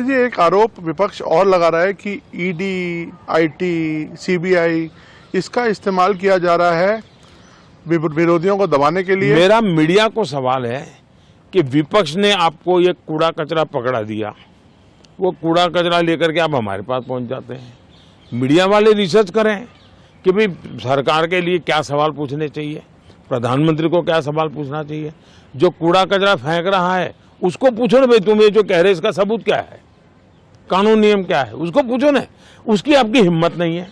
जी, एक आरोप विपक्ष और लगा रहा है कि ईडी, आईटी, सीबीआई इसका इस्तेमाल किया जा रहा है विरोधियों को दबाने के लिए। मेरा मीडिया को सवाल है कि विपक्ष ने आपको ये कूड़ा कचरा पकड़ा दिया, वो कूड़ा कचरा लेकर के आप हमारे पास पहुंच जाते हैं। मीडिया वाले रिसर्च करें कि भाई सरकार के लिए क्या सवाल पूछने चाहिए, प्रधानमंत्री को क्या सवाल पूछना चाहिए। जो कूड़ा कचरा फेंक रहा है उसको पूछो ना, भाई तुम ये जो कह रहे इसका सबूत क्या है, कानून नियम क्या है, उसको पूछो ना। उसकी आपकी हिम्मत नहीं है।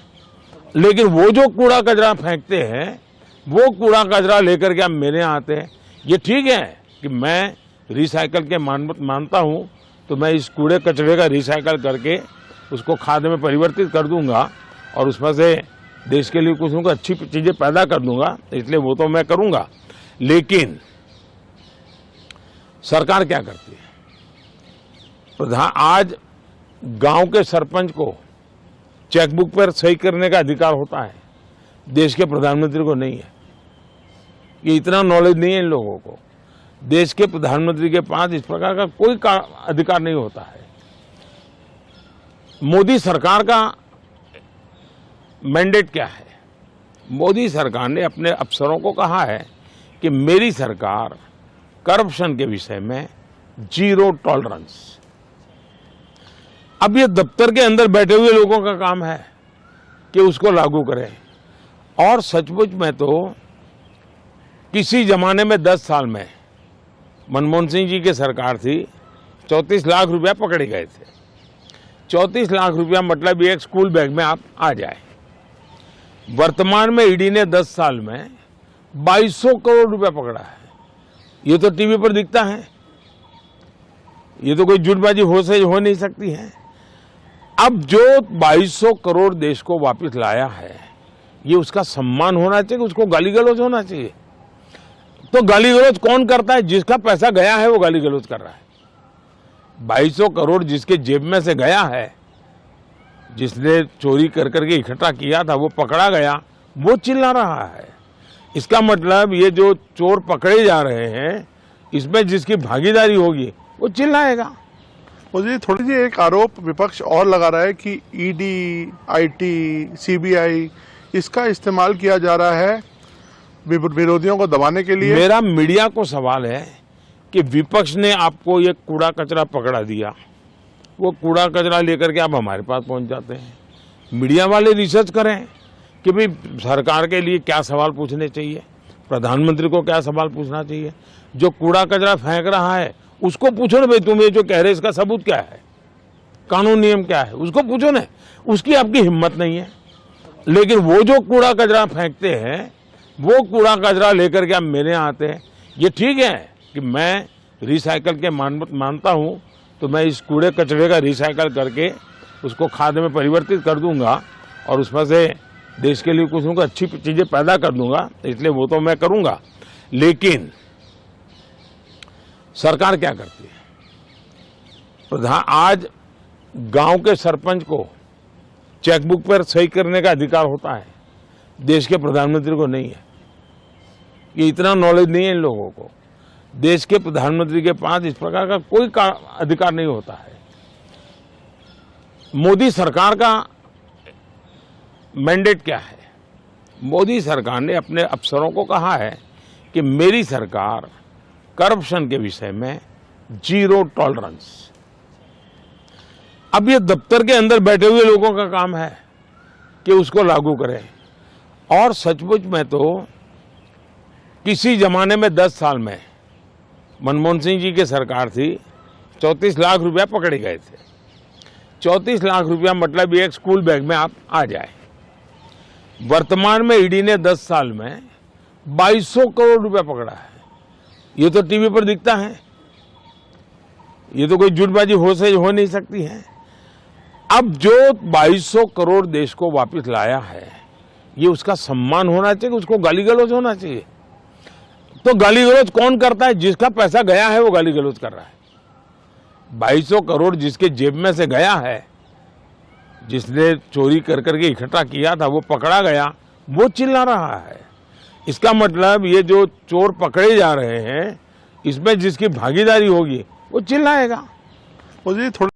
लेकिन वो जो कूड़ा कचरा फेंकते हैं, वो कूड़ा कचरा लेकर के आप मेरे यहाँ आते हैं। ये ठीक है कि मैं रिसाइकल के मानता हूँ, तो मैं इस कूड़े कचरे का रिसाइकल करके उसको खाद में परिवर्तित कर दूंगा और उसमें से देश के लिए कुछ न कुछ अच्छी चीज़ें पैदा कर दूंगा, इसलिए वो तो मैं करूंगा। लेकिन सरकार क्या करती है? आज गांव के सरपंच को चेकबुक पर सही करने का अधिकार होता है, देश के प्रधानमंत्री को नहीं है। ये इतना नॉलेज नहीं है इन लोगों को। देश के प्रधानमंत्री के पास इस प्रकार का कोई अधिकार नहीं होता है। मोदी सरकार का मैंडेट क्या है? मोदी सरकार ने अपने अफसरों को कहा है कि मेरी सरकार करप्शन के विषय में जीरो टॉलरेंस। अब ये दफ्तर के अंदर बैठे हुए लोगों का काम है कि उसको लागू करें। और सचमुच में तो किसी जमाने में 10 साल में मनमोहन सिंह जी की सरकार थी, 34 लाख रुपया पकड़े गए थे। 34 लाख रुपया मतलब एक स्कूल बैग में आप आ जाए। वर्तमान में ईडी ने 10 साल में 2200 करोड़ रुपया पकड़ा है। ये तो टीवी पर दिखता है, ये तो कोई झूठबाजी हो नहीं सकती है। अब जो 2200 करोड़ देश को वापस लाया है, ये उसका सम्मान होना चाहिए, उसको गाली गलौज होना चाहिए। तो गाली गलौज कौन करता है? जिसका पैसा गया है वो गाली गलौज कर रहा है। 2200 करोड़ जिसके जेब में से गया है, जिसने चोरी कर करके इकट्ठा किया था, वो पकड़ा गया, वो चिल्ला रहा है। इसका मतलब ये जो चोर पकड़े जा रहे हैं, इसमें जिसकी भागीदारी होगी वो चिल्लाएगा। मुझे थोड़ी सी एक आरोप विपक्ष और लगा रहा है कि ईडी, आईटी, सीबीआई इसका इस्तेमाल किया जा रहा है विरोधियों को दबाने के लिए। मेरा मीडिया को सवाल है कि विपक्ष ने आपको ये कूड़ा कचरा पकड़ा दिया, वो कूड़ा कचरा लेकर के आप हमारे पास पहुंच जाते हैं। मीडिया वाले रिसर्च करें कि भाई सरकार के लिए क्या सवाल पूछने चाहिए, प्रधानमंत्री को क्या सवाल पूछना चाहिए। जो कूड़ा कचरा फेंक रहा है उसको पूछो ना, भाई तुम ये जो कह रहे इसका सबूत क्या है, कानून नियम क्या है, उसको पूछो ना। उसकी आपकी हिम्मत नहीं है। लेकिन वो जो कूड़ा कचरा फेंकते हैं, वो कूड़ा कचरा लेकर के आप मेरे यहाँ आते हैं। ये ठीक है कि मैं रिसाइकल के मानता हूँ, तो मैं इस कूड़े कचरे का रिसाइकल करके उसको खाद में परिवर्तित कर दूंगा और उसमें से देश के लिए कुछ न कुछ अच्छी चीज़ें पैदा कर दूंगा, इसलिए वो तो मैं करूंगा। लेकिन सरकार क्या करती है? आज गांव के सरपंच को चेकबुक पर सही करने का अधिकार होता है, देश के प्रधानमंत्री को नहीं है। ये इतना नॉलेज नहीं है इन लोगों को। देश के प्रधानमंत्री के पास इस प्रकार का कोई अधिकार नहीं होता है। मोदी सरकार का मैंडेट क्या है? मोदी सरकार ने अपने अफसरों को कहा है कि मेरी सरकार करप्शन के विषय में जीरो टॉलरेंस। अब ये दफ्तर के अंदर बैठे हुए लोगों का काम है कि उसको लागू करें। और सचमुच में तो किसी जमाने में 10 साल में मनमोहन सिंह जी की सरकार थी, 34 लाख रुपया पकड़े गए थे। 34 लाख रुपया मतलब एक स्कूल बैग में आप आ जाए। वर्तमान में ईडी ने 10 साल में 2200 करोड़ रुपया पकड़ा है। ये तो टीवी पर दिखता है, ये तो कोई झूठबाजी हो नहीं सकती है। अब जो 2200 करोड़ देश को वापस लाया है, ये उसका सम्मान होना चाहिए, उसको गाली गलौज होना चाहिए। तो गाली गलौज कौन करता है? जिसका पैसा गया है वो गाली गलौज कर रहा है। 2200 करोड़ जिसके जेब में से गया है, जिसने चोरी कर करके इकट्ठा किया था, वो पकड़ा गया, वो चिल्ला रहा है। इसका मतलब ये जो चोर पकड़े जा रहे हैं, इसमें जिसकी भागीदारी होगी वो चिल्लाएगा। मुझे थोड़ा